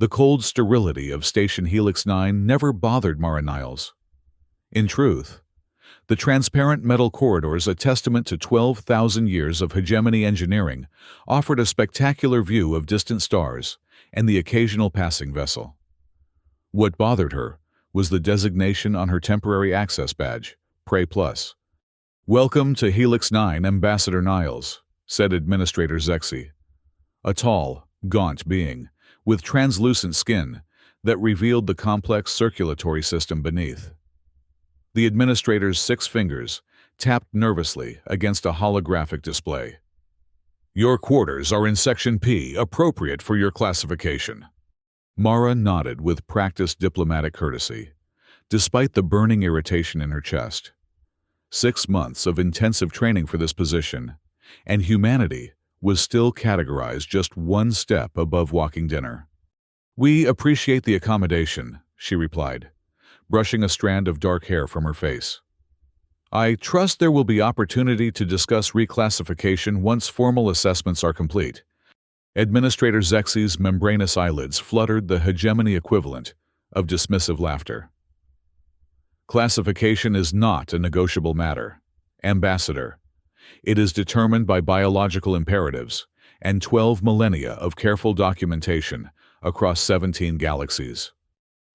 The cold sterility of Station Helix 9 never bothered Mara Niles. In truth, the transparent metal corridors, a testament to 12,000 years of hegemony engineering, offered a spectacular view of distant stars and the occasional passing vessel. What bothered her was the designation on her temporary access badge, Prey Plus. "Welcome to Helix 9, Ambassador Niles," said Administrator Zexy, a tall, gaunt being with translucent skin that revealed the complex circulatory system beneath. The administrator's 6 fingers tapped nervously against a holographic display. "Your quarters are in Section P, appropriate for your classification." Mara nodded with practiced diplomatic courtesy, despite the burning irritation in her chest. 6 months of intensive training for this position, and humanity was still categorized just one step above walking dinner. "We appreciate the accommodation," she replied, brushing a strand of dark hair from her face. "I trust there will be opportunity to discuss reclassification once formal assessments are complete." Administrator Zexy's membranous eyelids fluttered the hegemony equivalent of dismissive laughter. "Classification is not a negotiable matter, Ambassador. It is determined by biological imperatives and 12 millennia of careful documentation across 17 galaxies."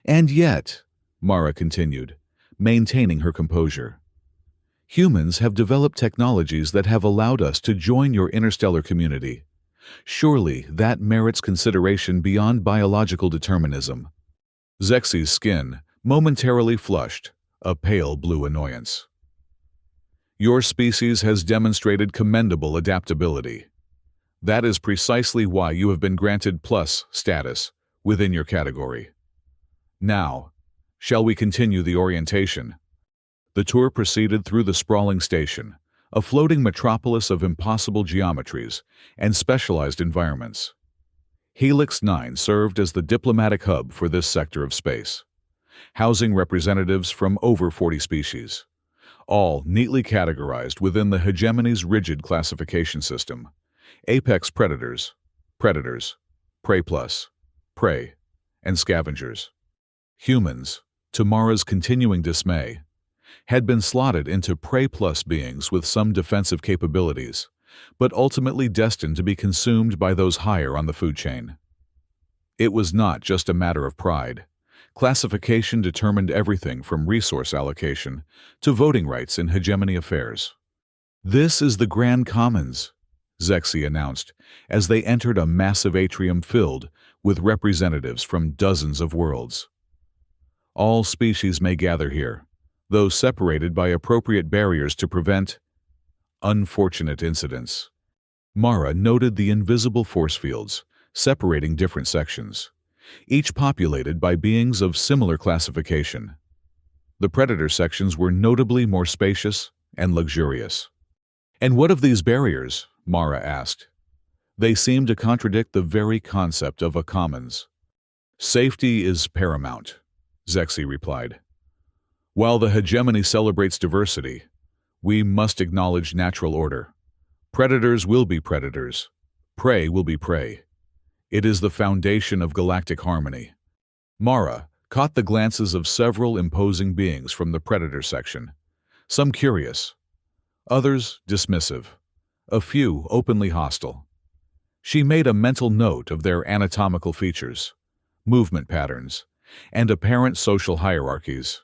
"And yet," Mara continued, maintaining her composure, "humans have developed technologies that have allowed us to join your interstellar community. Surely that merits consideration beyond biological determinism." Zexy's skin momentarily flushed a pale blue annoyance. "Your species has demonstrated commendable adaptability. That is precisely why you have been granted plus status within your category. Now, shall we continue the orientation?" The tour proceeded through the sprawling station, a floating metropolis of impossible geometries and specialized environments. Helix 9 served as the diplomatic hub for this sector of space, housing representatives from over 40 species, all neatly categorized within the hegemony's rigid classification system: apex predators, predators, prey plus, prey, and scavengers. Humans, to Mara's continuing dismay, had been slotted into prey plus beings with some defensive capabilities, but ultimately destined to be consumed by those higher on the food chain. It was not just a matter of pride. Classification determined everything from resource allocation to voting rights in hegemony affairs. "This is the Grand Commons," Zexy announced as they entered a massive atrium filled with representatives from dozens of worlds. "All species may gather here, though separated by appropriate barriers to prevent unfortunate incidents." Mara noted the invisible force fields separating different sections, each populated by beings of similar classification. The predator sections were notably more spacious and luxurious. "And what of these barriers?" Mara asked. "They seem to contradict the very concept of a commons." "Safety is paramount," Zexy replied. "While the hegemony celebrates diversity, we must acknowledge natural order. Predators will be predators. Prey will be prey. It is the foundation of galactic harmony." Mara caught the glances of several imposing beings from the predator section, some curious, others dismissive, a few openly hostile. She made a mental note of their anatomical features, movement patterns, and apparent social hierarchies,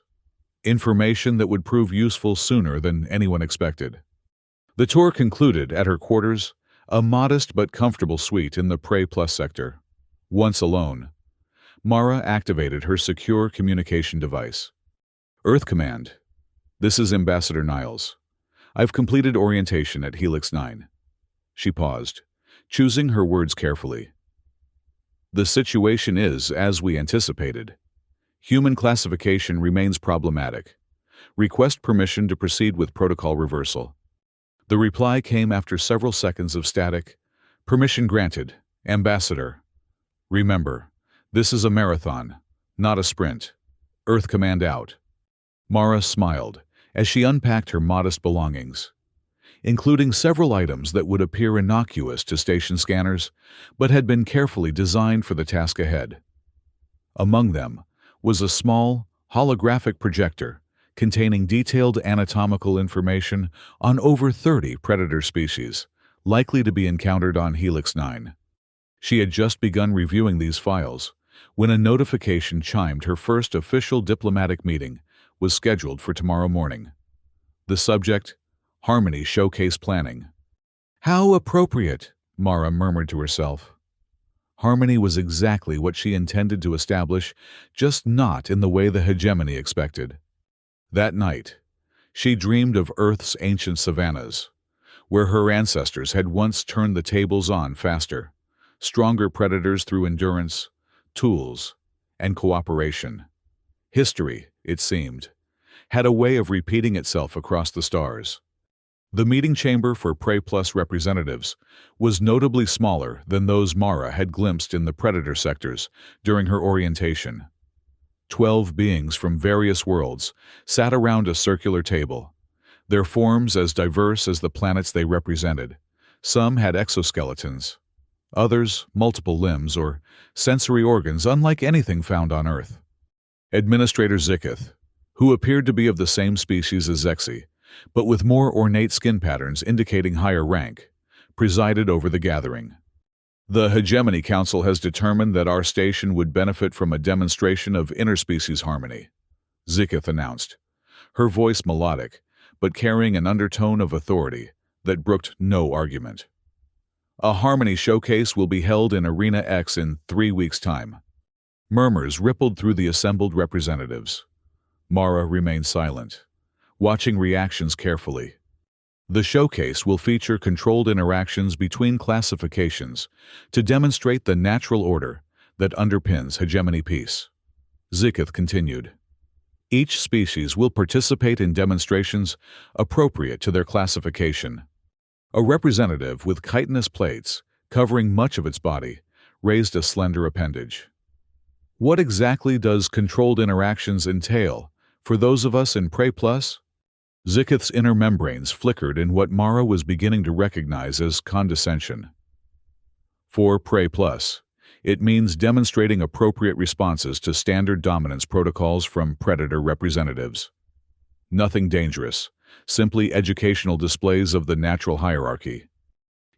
information that would prove useful sooner than anyone expected. The tour concluded at her quarters, a modest but comfortable suite in the Prey Plus sector. Once alone, Mara activated her secure communication device. "Earth Command, this is Ambassador Niles. I've completed orientation at Helix 9. She paused, choosing her words carefully. "The situation is as we anticipated. Human classification remains problematic. Request permission to proceed with protocol reversal." The reply came after several seconds of static. "Permission granted, Ambassador. Remember, this is a marathon, not a sprint. Earth Command out." Mara smiled as she unpacked her modest belongings, including several items that would appear innocuous to station scanners, but had been carefully designed for the task ahead. Among them was a small, holographic projector containing detailed anatomical information on over 30 predator species, likely to be encountered on Helix 9. She had just begun reviewing these files when a notification chimed her first official diplomatic meeting was scheduled for tomorrow morning. The subject, Harmony Showcase Planning. How appropriate, Mara murmured to herself. Harmony was exactly what she intended to establish, just not in the way the hegemony expected. That night, she dreamed of Earth's ancient savannas, where her ancestors had once turned the tables on faster, stronger predators through endurance, tools, and cooperation. History, it seemed, had a way of repeating itself across the stars. The meeting chamber for Prey Plus representatives was notably smaller than those Mara had glimpsed in the predator sectors during her orientation. 12 beings from various worlds sat around a circular table, their forms as diverse as the planets they represented. Some had exoskeletons, others multiple limbs or sensory organs unlike anything found on Earth. Administrator Zikith, who appeared to be of the same species as Zexi, but with more ornate skin patterns indicating higher rank, presided over the gathering. The Hegemony Council has determined that our station would benefit from a demonstration of interspecies harmony, Zikith announced, her voice melodic, but carrying an undertone of authority that brooked no argument. A harmony showcase will be held in Arena X in 3 weeks' time. Murmurs rippled through the assembled representatives. Mara remained silent, watching reactions carefully. The showcase will feature controlled interactions between classifications to demonstrate the natural order that underpins hegemony peace. Zikith continued. Each species will participate in demonstrations appropriate to their classification. A representative with chitinous plates covering much of its body raised a slender appendage. What exactly does controlled interactions entail for those of us in Prey Plus? Zikith's inner membranes flickered in what Mara was beginning to recognize as condescension. For Prey Plus, it means demonstrating appropriate responses to standard dominance protocols from predator representatives. Nothing dangerous, simply educational displays of the natural hierarchy.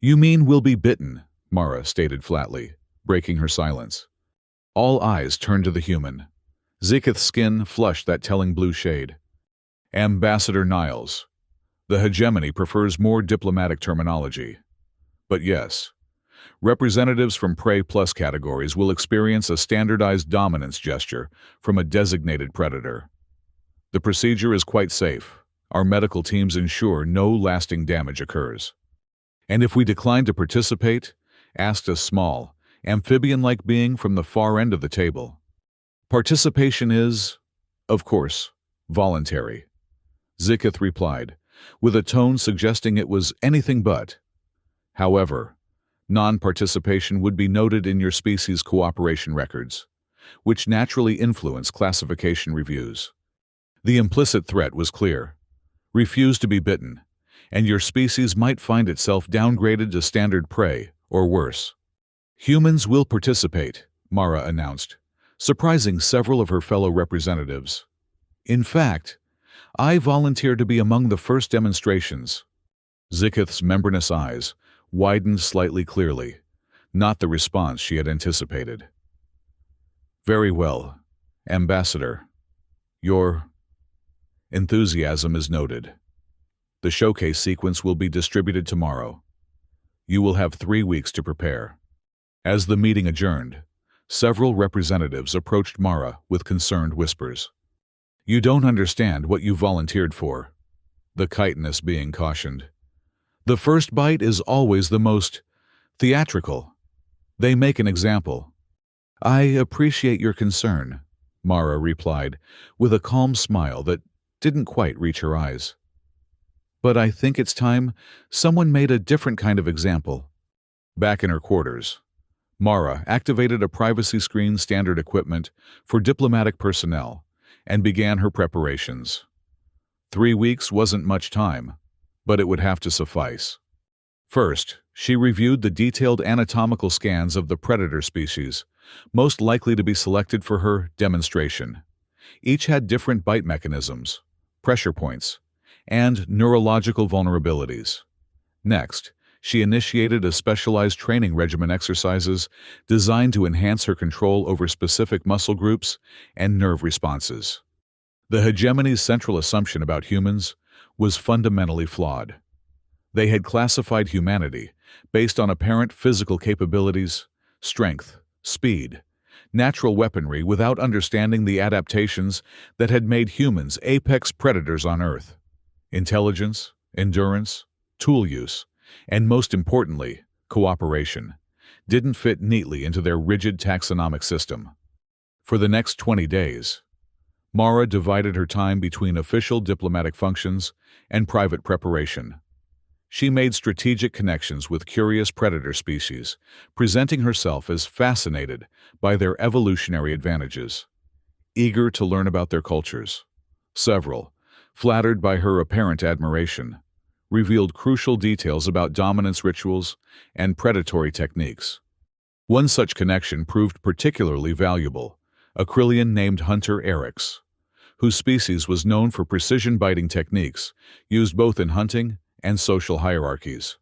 You mean we'll be bitten, Mara stated flatly, breaking her silence. All eyes turned to the human. Zikith's skin flushed that telling blue shade. Ambassador Niles. The hegemony prefers more diplomatic terminology. But yes, representatives from Prey Plus categories will experience a standardized dominance gesture from a designated predator. The procedure is quite safe. Our medical teams ensure no lasting damage occurs. And if we decline to participate, asked a small, amphibian-like being from the far end of the table. Participation is, of course, voluntary. Zikith replied, with a tone suggesting it was anything but. However, non-participation would be noted in your species' cooperation records, which naturally influence classification reviews. The implicit threat was clear. Refuse to be bitten, and your species might find itself downgraded to standard prey, or worse. Humans will participate, Mara announced, surprising several of her fellow representatives. In fact, I volunteer to be among the first demonstrations. Zikith's membranous eyes widened slightly clearly, not the response she had anticipated. Very well, Ambassador. Your enthusiasm is noted. The showcase sequence will be distributed tomorrow. You will have 3 weeks to prepare. As the meeting adjourned, several representatives approached Mara with concerned whispers. You don't understand what you volunteered for, the chitinous being cautioned. The first bite is always the most theatrical. They make an example. I appreciate your concern, Mara replied, with a calm smile that didn't quite reach her eyes. But I think it's time someone made a different kind of example. Back in her quarters, Mara activated a privacy screen standard equipment for diplomatic personnel and began her preparations. 3 weeks wasn't much time, but it would have to suffice. First, she reviewed the detailed anatomical scans of the predator species most likely to be selected for her demonstration. Each had different bite mechanisms, pressure points, and neurological vulnerabilities. Next, she initiated a specialized training regimen exercises designed to enhance her control over specific muscle groups and nerve responses. The hegemony's central assumption about humans was fundamentally flawed. They had classified humanity based on apparent physical capabilities, strength, speed, natural weaponry without understanding the adaptations that had made humans apex predators on Earth. Intelligence, endurance, tool use, and most importantly, cooperation, didn't fit neatly into their rigid taxonomic system. For the next 20 days, Mara divided her time between official diplomatic functions and private preparation. She made strategic connections with curious predator species, presenting herself as fascinated by their evolutionary advantages, eager to learn about their cultures. Several, flattered by her apparent admiration, revealed crucial details about dominance rituals and predatory techniques. One such connection proved particularly valuable: a Krillian named Hunter Eryx, whose species was known for precision-biting techniques used both in hunting and social hierarchies.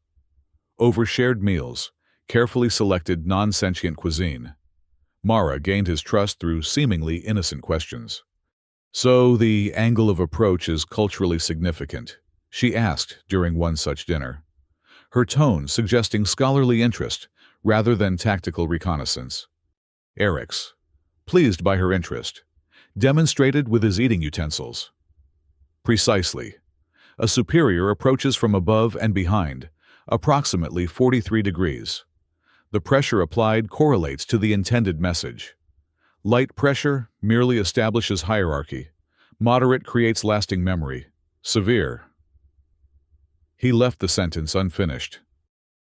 Over shared meals, carefully selected non-sentient cuisine, Mara gained his trust through seemingly innocent questions. "So the angle of approach is culturally significant?" she asked during one such dinner, her tone suggesting scholarly interest rather than tactical reconnaissance. Eryx, pleased by her interest, demonstrated with his eating utensils. "Precisely. A superior approaches from above and behind, approximately 43 degrees. The pressure applied correlates to the intended message. Light pressure merely establishes hierarchy. Moderate creates lasting memory. Severe." He left the sentence unfinished.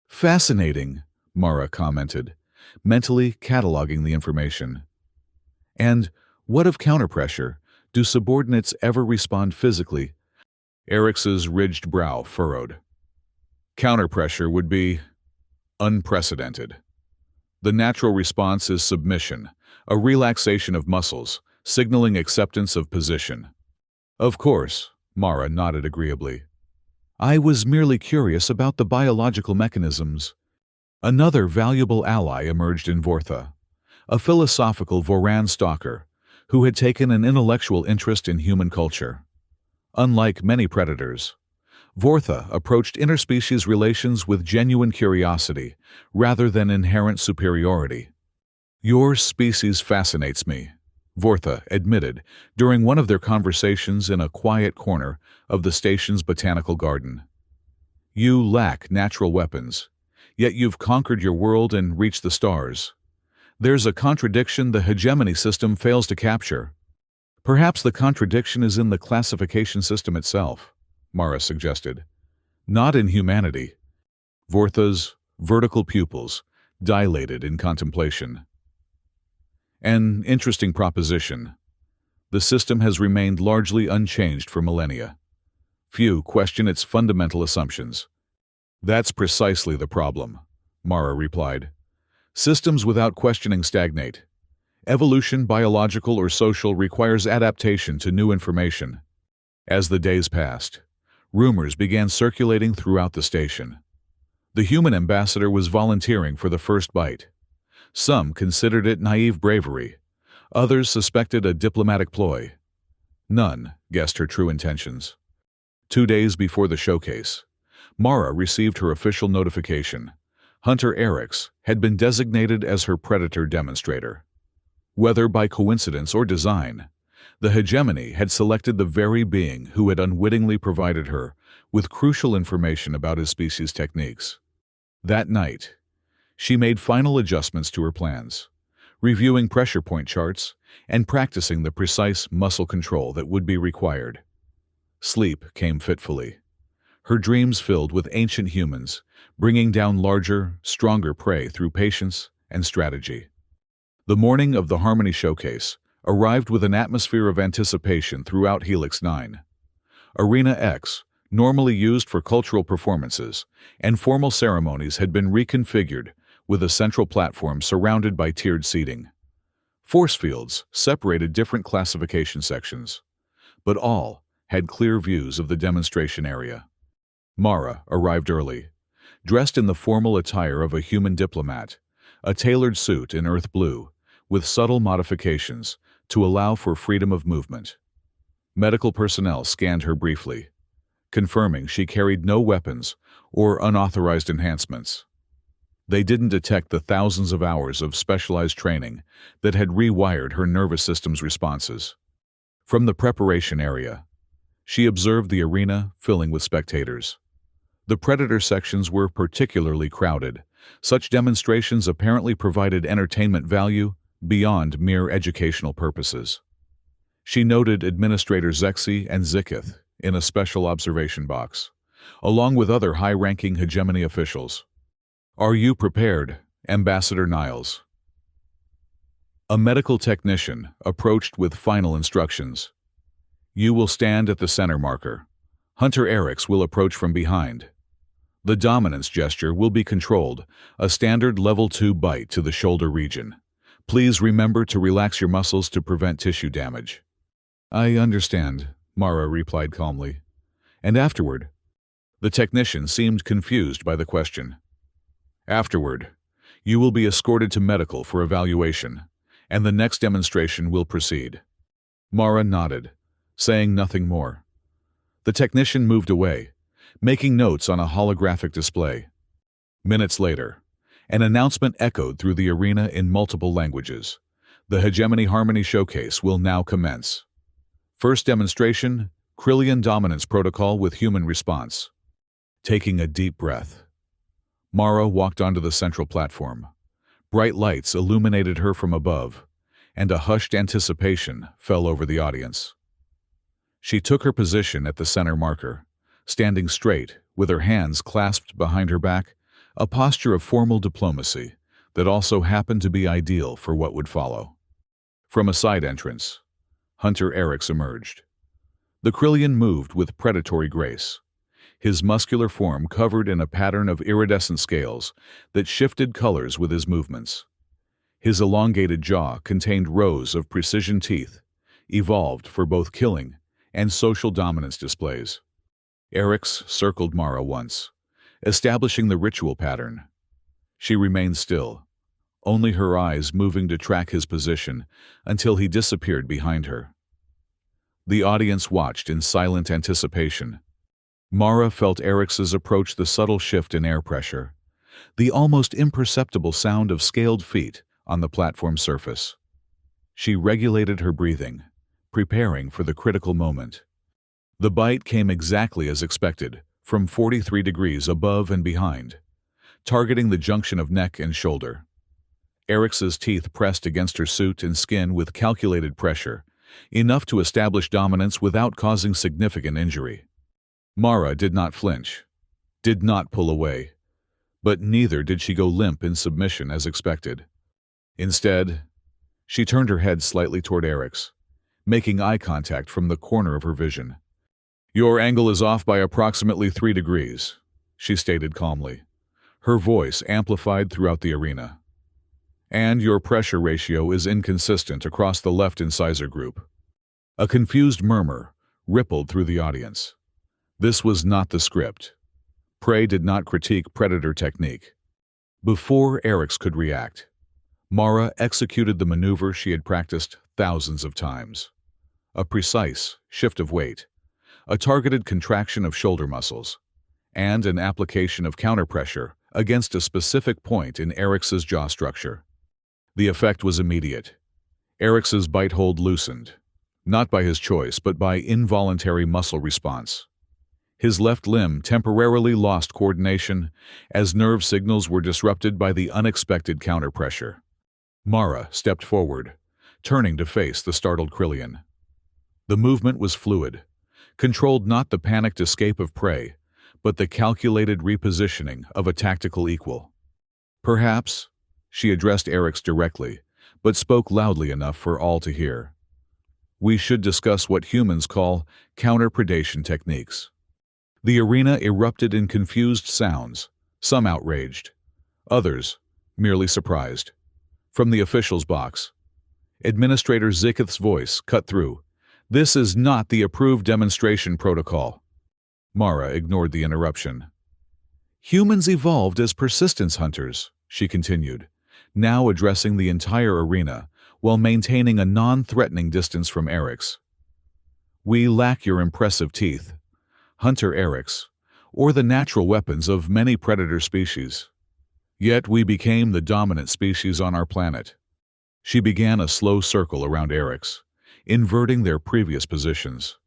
"Fascinating," Mara commented, mentally cataloging the information. "And what of counterpressure? Do subordinates ever respond physically?" Eryx's ridged brow furrowed. "Counterpressure would be unprecedented. The natural response is submission, a relaxation of muscles, signaling acceptance of position." "Of course," Mara nodded agreeably. "I was merely curious about the biological mechanisms." Another valuable ally emerged in Vortha, a philosophical Voran stalker who had taken an intellectual interest in human culture. Unlike many predators, Vortha approached interspecies relations with genuine curiosity rather than inherent superiority. "Your species fascinates me," Vortha admitted during one of their conversations in a quiet corner of the station's botanical garden. "You lack natural weapons, yet you've conquered your world and reached the stars. There's a contradiction the hegemony system fails to capture." "Perhaps the contradiction is in the classification system itself," Mara suggested. "Not in humanity." Vortha's vertical pupils dilated in contemplation. "An interesting proposition. The system has remained largely unchanged for millennia. Few question its fundamental assumptions." "That's precisely the problem," Mara replied. "Systems without questioning stagnate. Evolution, biological or social, requires adaptation to new information." As the days passed, rumors began circulating throughout the station. The human ambassador was volunteering for the first bite. Some considered it naive bravery. Others suspected a diplomatic ploy. None guessed her true intentions. 2 days before the showcase, Mara received her official notification. Hunter Eryx had been designated as her predator demonstrator. Whether by coincidence or design, the hegemony had selected the very being who had unwittingly provided her with crucial information about his species' techniques. That night, she made final adjustments to her plans, reviewing pressure point charts and practicing the precise muscle control that would be required. Sleep came fitfully. Her dreams filled with ancient humans, bringing down larger, stronger prey through patience and strategy. The morning of the Harmony Showcase arrived with an atmosphere of anticipation throughout Helix 9. Arena X, normally used for cultural performances and formal ceremonies, had been reconfigured with a central platform surrounded by tiered seating. Force fields separated different classification sections, but all had clear views of the demonstration area. Mara arrived early, dressed in the formal attire of a human diplomat, a tailored suit in earth blue, with subtle modifications to allow for freedom of movement. Medical personnel scanned her briefly, confirming she carried no weapons or unauthorized enhancements. They didn't detect the thousands of hours of specialized training that had rewired her nervous system's responses. From the preparation area, she observed the arena filling with spectators. The Predator sections were particularly crowded. Such demonstrations apparently provided entertainment value beyond mere educational purposes. She noted Administrator Zexi and Zikith in a special observation box, along with other high-ranking hegemony officials. "Are you prepared, Ambassador Niles?" A medical technician approached with final instructions. "You will stand at the center marker. Hunter Eriks will approach from behind. The dominance gesture will be controlled, a standard level 2 bite to the shoulder region. Please remember to relax your muscles to prevent tissue damage." "I understand," Mara replied calmly. "And afterward?" The technician seemed confused by the question. "Afterward, you will be escorted to medical for evaluation, and the next demonstration will proceed." Mara nodded, saying nothing more. The technician moved away, making notes on a holographic display. Minutes later, an announcement echoed through the arena in multiple languages. "The Hegemony Harmony Showcase will now commence. First demonstration, Krillian Dominance Protocol with Human Response." Taking a deep breath, Mara walked onto the central platform. Bright lights illuminated her from above, and a hushed anticipation fell over the audience. She took her position at the center marker, standing straight, with her hands clasped behind her back, a posture of formal diplomacy that also happened to be ideal for what would follow. From a side entrance, Hunter Eriks emerged. The Krillian moved with predatory grace, his muscular form covered in a pattern of iridescent scales that shifted colors with his movements. His elongated jaw contained rows of precision teeth, evolved for both killing and social dominance displays. Eriks circled Mara once, establishing the ritual pattern. She remained still, only her eyes moving to track his position until he disappeared behind her. The audience watched in silent anticipation. Mara felt Eriks's approach, the subtle shift in air pressure, the almost imperceptible sound of scaled feet on the platform surface. She regulated her breathing, preparing for the critical moment. The bite came exactly as expected, from 43 degrees above and behind, targeting the junction of neck and shoulder. Eriks's teeth pressed against her suit and skin with calculated pressure, enough to establish dominance without causing significant injury. Mara did not flinch, did not pull away, but neither did she go limp in submission as expected. Instead, she turned her head slightly toward Eriks, making eye contact from the corner of her vision. "Your angle is off by approximately 3 degrees, she stated calmly, her voice amplified throughout the arena. "And your pressure ratio is inconsistent across the left incisor group." A confused murmur rippled through the audience. This was not the script. Prey did not critique Predator technique. Before Eriks could react, Mara executed the maneuver she had practiced thousands of times. A precise shift of weight, a targeted contraction of shoulder muscles, and an application of counterpressure against a specific point in Eriks's jaw structure. The effect was immediate. Eriks's bite hold loosened, not by his choice but by involuntary muscle response. His left limb temporarily lost coordination as nerve signals were disrupted by the unexpected counterpressure. Mara stepped forward, turning to face the startled Krillian. The movement was fluid, controlled not the panicked escape of prey, but the calculated repositioning of a tactical equal. "Perhaps," she addressed Eriks directly, but spoke loudly enough for all to hear, "we should discuss what humans call counter-predation techniques." The arena erupted in confused sounds, some outraged, others merely surprised. From the official's box, Administrator Zikith's voice cut through. This is not the approved demonstration protocol. Mara ignored the interruption. Humans evolved as persistence hunters, she continued, now addressing the entire arena while maintaining a non-threatening distance from Eric's. We lack your impressive teeth, Hunter Eric's, or the natural weapons of many predator species. Yet we became the dominant species on our planet. She began a slow circle around Eric's, inverting their previous positions.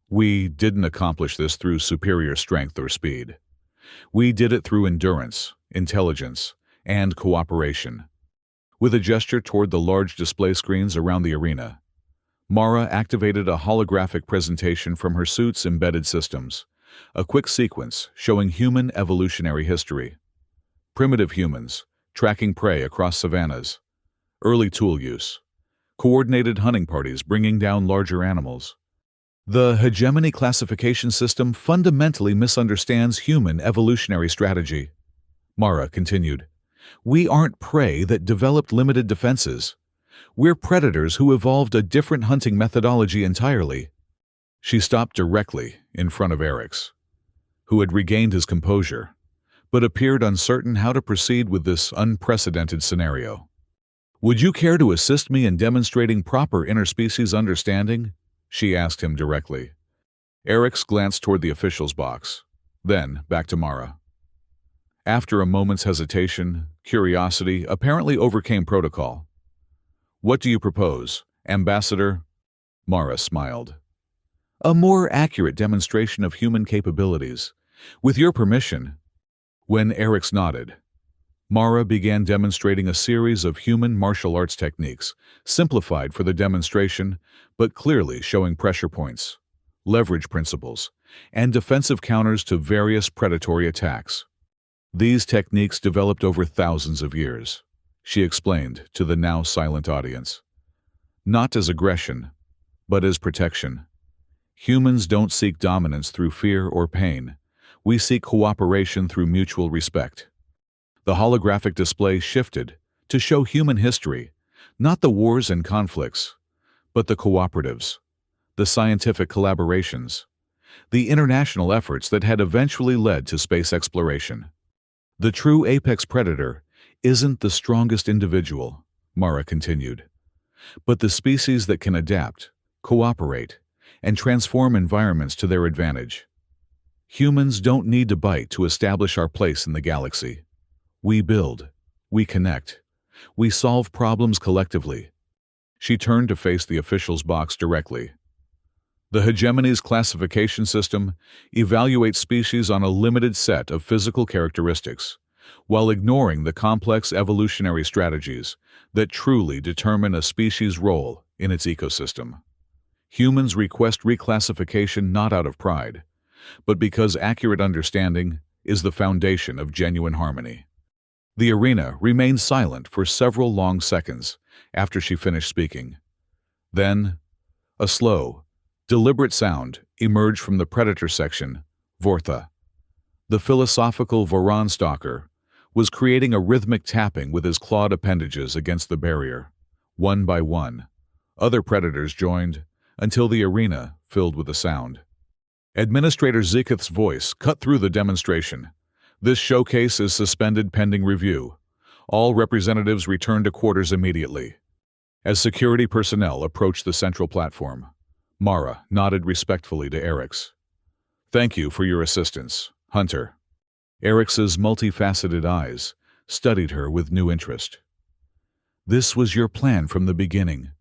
We didn't accomplish this through superior strength or speed. We did it through endurance, intelligence, and cooperation. With a gesture toward the large display screens around the arena, Mara activated a holographic presentation from her suit's embedded systems, a quick sequence showing human evolutionary history. Primitive humans, tracking prey across savannas, early tool use, coordinated hunting parties bringing down larger animals. The hegemony classification system fundamentally misunderstands human evolutionary strategy. Mara continued, We aren't prey that developed limited defenses. We're predators who evolved a different hunting methodology entirely. She stopped directly in front of Eric's, who had regained his composure, but appeared uncertain how to proceed with this unprecedented scenario. Would you care to assist me in demonstrating proper interspecies understanding? She asked him directly. Eric's glanced toward the official's box, then back to Mara. After a moment's hesitation, curiosity apparently overcame protocol. What do you propose, Ambassador? Mara smiled. A more accurate demonstration of human capabilities. With your permission. When Eric's nodded, Mara began demonstrating a series of human martial arts techniques, simplified for the demonstration, but clearly showing pressure points, leverage principles, and defensive counters to various predatory attacks. These techniques developed over thousands of years, she explained to the now silent audience. Not as aggression, but as protection. Humans don't seek dominance through fear or pain. We seek cooperation through mutual respect. The holographic display shifted to show human history, not the wars and conflicts, but the cooperatives, the scientific collaborations, the international efforts that had eventually led to space exploration. The true apex predator isn't the strongest individual, Mara continued, but the species that can adapt, cooperate, and transform environments to their advantage. Humans don't need to bite to establish our place in the galaxy. We build, we connect, we solve problems collectively. She turned to face the official's box directly. The hegemony's classification system evaluates species on a limited set of physical characteristics, while ignoring the complex evolutionary strategies that truly determine a species' role in its ecosystem. Humans request reclassification not out of pride, but because accurate understanding is the foundation of genuine harmony. The arena remained silent for several long seconds after she finished speaking. Then, a slow, deliberate sound emerged from the predator section, Vortha. The philosophical Voron stalker was creating a rhythmic tapping with his clawed appendages against the barrier. One by one, other predators joined until the arena filled with the sound. Administrator Zikith's voice cut through the demonstration. This showcase is suspended pending review. All representatives return to quarters immediately. As security personnel approached the central platform, Mara nodded respectfully to Eric's. Thank you for your assistance, Hunter. Eric's multifaceted eyes studied her with new interest. This was your plan from the beginning.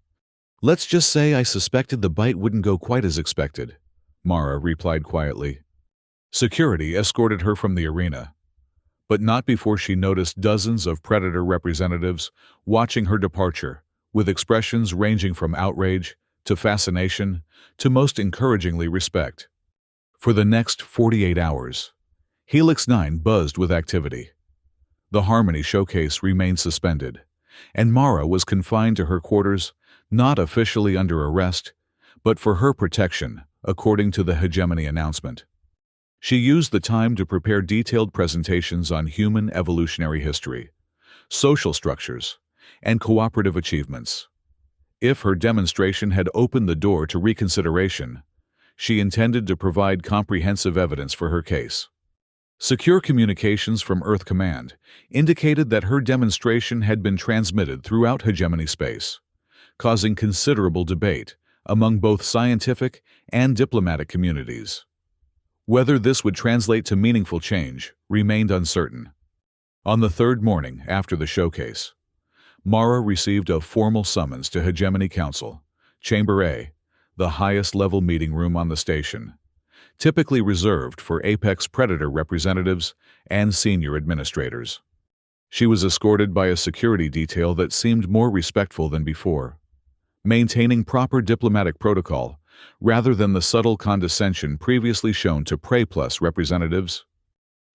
Let's just say I suspected the bite wouldn't go quite as expected, Mara replied quietly. Security escorted her from the arena, but not before she noticed dozens of predator representatives watching her departure, with expressions ranging from outrage to fascination to most encouragingly respect. For the next 48 hours, Helix 9 buzzed with activity. The Harmony Showcase remained suspended, and Mara was confined to her quarters, not officially under arrest, but for her protection, according to the hegemony announcement. She used the time to prepare detailed presentations on human evolutionary history, social structures, and cooperative achievements. If her demonstration had opened the door to reconsideration, she intended to provide comprehensive evidence for her case. Secure communications from Earth Command indicated that her demonstration had been transmitted throughout hegemony space, causing considerable debate among both scientific and diplomatic communities. Whether this would translate to meaningful change remained uncertain. On the third morning after the showcase, Mara received a formal summons to Hegemony Council, Chamber A, the highest-level meeting room on the station, typically reserved for apex predator representatives and senior administrators. She was escorted by a security detail that seemed more respectful than before, maintaining proper diplomatic protocol rather than the subtle condescension previously shown to Prey Plus representatives.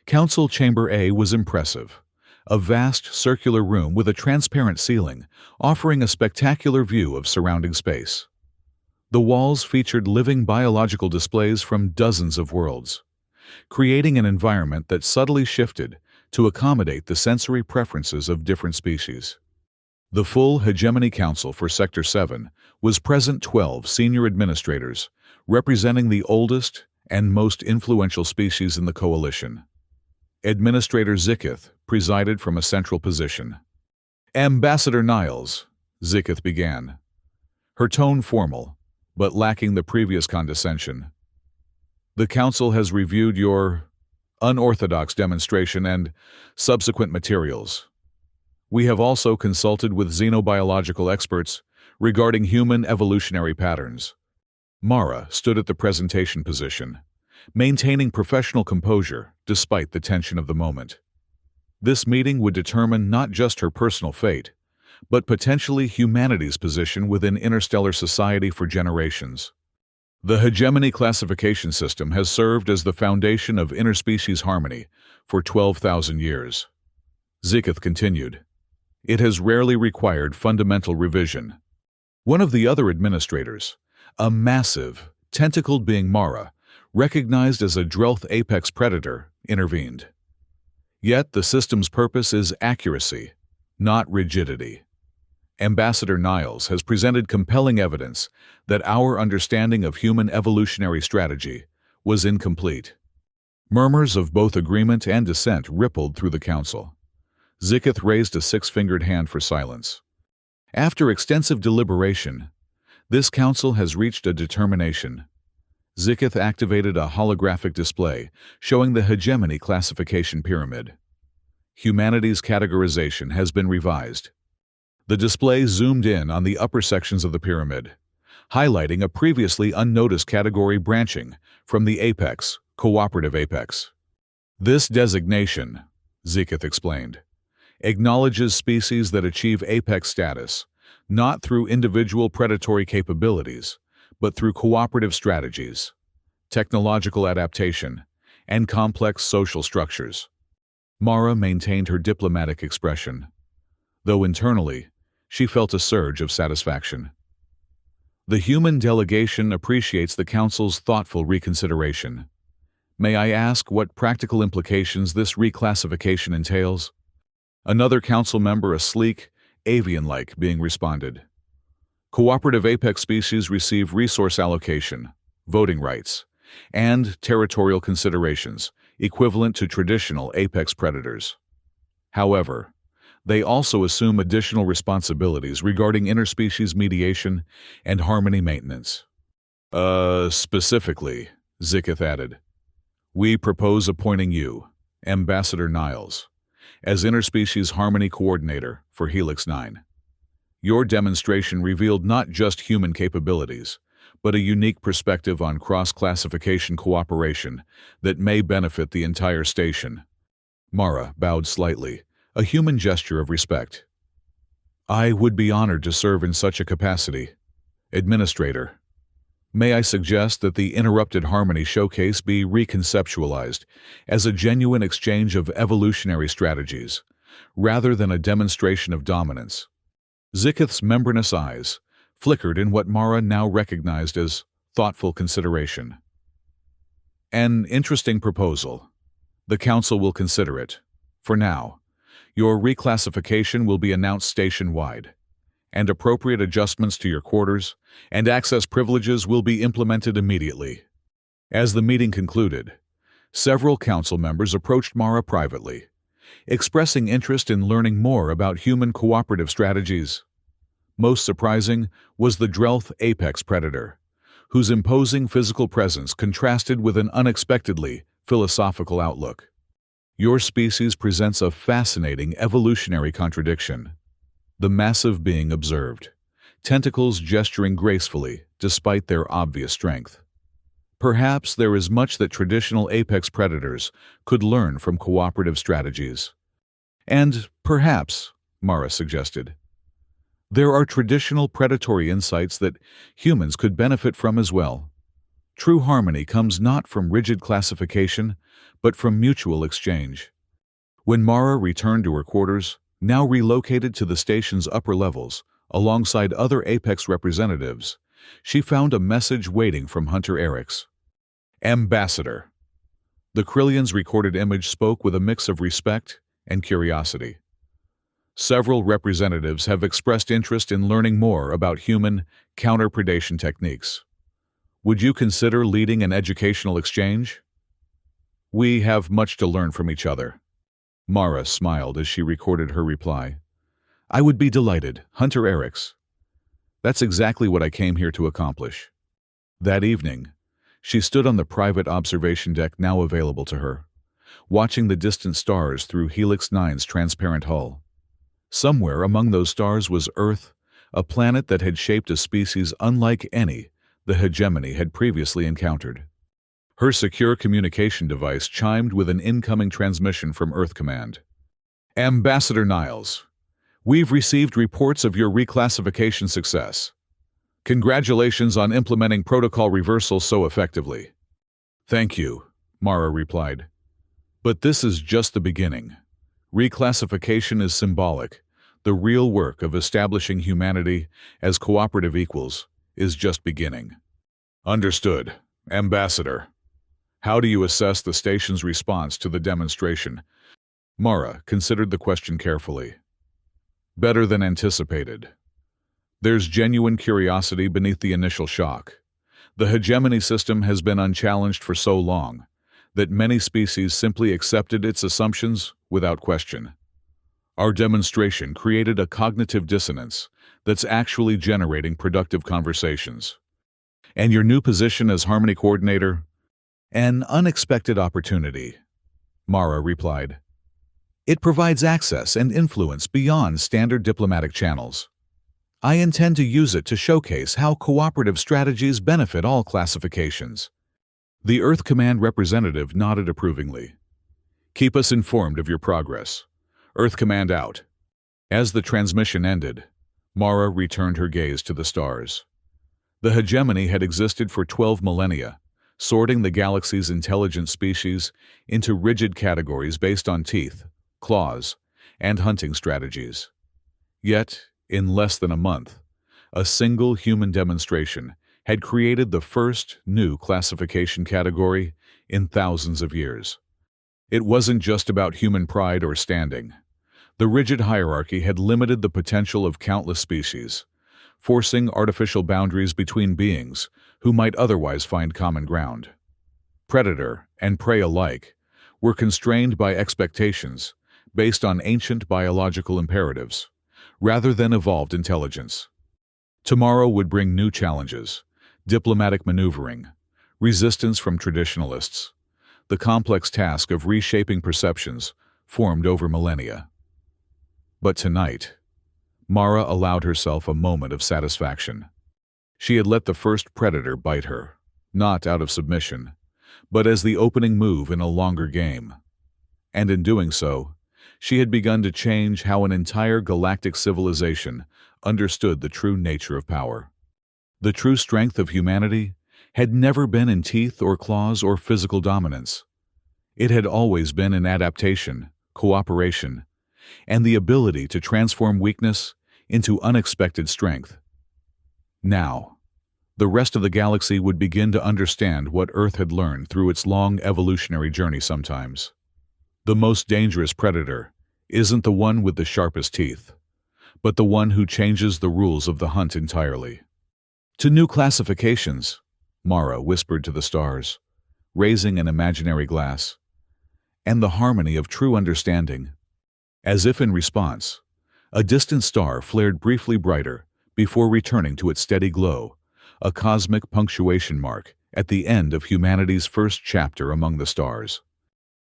Council Chamber A was impressive, a vast circular room with a transparent ceiling offering a spectacular view of surrounding space. The walls featured living biological displays from dozens of worlds, creating an environment that subtly shifted to accommodate the sensory preferences of different species. The full Hegemony Council for Sector 7 was present 12 senior administrators, representing the oldest and most influential species in the coalition. Administrator Zikith presided from a central position. Ambassador Niles, Zikith began, her tone formal, but lacking the previous condescension. The Council has reviewed your unorthodox demonstration and subsequent materials. We have also consulted with xenobiological experts regarding human evolutionary patterns. Mara stood at the presentation position, maintaining professional composure despite the tension of the moment. This meeting would determine not just her personal fate, but potentially humanity's position within interstellar society for generations. The hegemony classification system has served as the foundation of interspecies harmony for 12,000 years. Zikith continued. It has rarely required fundamental revision. One of the other administrators, a massive, tentacled being Mara, recognized as a Drelth apex predator, intervened. Yet the system's purpose is accuracy, not rigidity. Ambassador Niles has presented compelling evidence that our understanding of human evolutionary strategy was incomplete. Murmurs of both agreement and dissent rippled through the council. Zikith raised a six-fingered hand for silence. After extensive deliberation, this council has reached a determination. Zikith activated a holographic display showing the hegemony classification pyramid. Humanity's categorization has been revised. The display zoomed in on the upper sections of the pyramid, highlighting a previously unnoticed category branching from the apex, cooperative apex. This designation, Zikith explained, acknowledges species that achieve apex status, not through individual predatory capabilities, but through cooperative strategies, technological adaptation, and complex social structures. Mara maintained her diplomatic expression, though internally, she felt a surge of satisfaction. The human delegation appreciates the Council's thoughtful reconsideration. May I ask what practical implications this reclassification entails? Another Council member, a sleek, avian-like being, responded. Cooperative apex species receive resource allocation, voting rights, and territorial considerations equivalent to traditional apex predators. However, they also assume additional responsibilities regarding interspecies mediation and harmony maintenance. Specifically, Zikith added, we propose appointing you, Ambassador Niles, as interspecies harmony coordinator for Helix 9. Your demonstration revealed not just human capabilities, but a unique perspective on cross-classification cooperation that may benefit the entire station. Mara bowed slightly, a human gesture of respect. I would be honored to serve in such a capacity. Administrator, may I suggest that the Interrupted Harmony Showcase be reconceptualized as a genuine exchange of evolutionary strategies, rather than a demonstration of dominance. Zikith's membranous eyes flickered in what Mara now recognized as thoughtful consideration. An interesting proposal. The Council will consider it. For now, Your reclassification will be announced station-wide, and appropriate adjustments to your quarters and access privileges will be implemented immediately. As the meeting concluded, several council members approached Mara privately, expressing interest in learning more about human cooperative strategies. Most surprising was the Drelth apex predator, whose imposing physical presence contrasted with an unexpectedly philosophical outlook. Your species presents a fascinating evolutionary contradiction. The massive being observed, tentacles gesturing gracefully despite their obvious strength. Perhaps there is much that traditional apex predators could learn from cooperative strategies. And perhaps, Mara suggested, there are traditional predatory insights that humans could benefit from as well. True harmony comes not from rigid classification, but from mutual exchange. When Mara returned to her quarters, now relocated to the station's upper levels, alongside other Apex representatives, she found a message waiting from Hunter Eriks. Ambassador. The Krillion's recorded image spoke with a mix of respect and curiosity. Several representatives have expressed interest in learning more about human counter-predation techniques. Would you consider leading an educational exchange? We have much to learn from each other. Mara smiled as she recorded her reply. I would be delighted, Hunter Eriks. That's exactly what I came here to accomplish. That evening, she stood on the private observation deck now available to her, watching the distant stars through Helix 9's transparent hull. Somewhere among those stars was Earth, a planet that had shaped a species unlike any the hegemony had previously encountered. Her secure communication device chimed with an incoming transmission from Earth Command. Ambassador Niles, we've received reports of your reclassification success. Congratulations on implementing protocol reversal so effectively. Thank you, Mara replied. But this is just the beginning. Reclassification is symbolic. The real work of establishing humanity as cooperative equals is just beginning. Understood, Ambassador. How do you assess the station's response to the demonstration? Mara considered the question carefully. Better than anticipated. There's genuine curiosity beneath the initial shock. The hegemony system has been unchallenged for so long that many species simply accepted its assumptions without question. Our demonstration created a cognitive dissonance that's actually generating productive conversations. And your new position as Harmony Coordinator? An unexpected opportunity, Mara replied. It provides access and influence beyond standard diplomatic channels. I intend to use it to showcase how cooperative strategies benefit all classifications. The Earth Command representative nodded approvingly. Keep us informed of your progress. Earth Command out. As the transmission ended, Mara returned her gaze to the stars. The hegemony had existed for 12 millennia, sorting the galaxy's intelligent species into rigid categories based on teeth, claws, and hunting strategies. Yet, in less than a month, a single human demonstration had created the first new classification category in thousands of years. It wasn't just about human pride or standing. The rigid hierarchy had limited the potential of countless species, forcing artificial boundaries between beings who might otherwise find common ground. Predator and prey alike were constrained by expectations based on ancient biological imperatives, rather than evolved intelligence. Tomorrow would bring new challenges: diplomatic maneuvering, resistance from traditionalists, the complex task of reshaping perceptions formed over millennia. But tonight, Mara allowed herself a moment of satisfaction. She had let the first predator bite her, not out of submission, but as the opening move in a longer game. And in doing so, she had begun to change how an entire galactic civilization understood the true nature of power. The true strength of humanity had never been in teeth or claws or physical dominance. It had always been in adaptation, cooperation, and the ability to transform weakness into unexpected strength. Now, the rest of the galaxy would begin to understand what Earth had learned through its long evolutionary journey sometimes. The most dangerous predator isn't the one with the sharpest teeth, but the one who changes the rules of the hunt entirely. To new classifications, Mara whispered to the stars, raising an imaginary glass, and the harmony of true understanding. As if in response, a distant star flared briefly brighter before returning to its steady glow, a cosmic punctuation mark at the end of humanity's first chapter among the stars.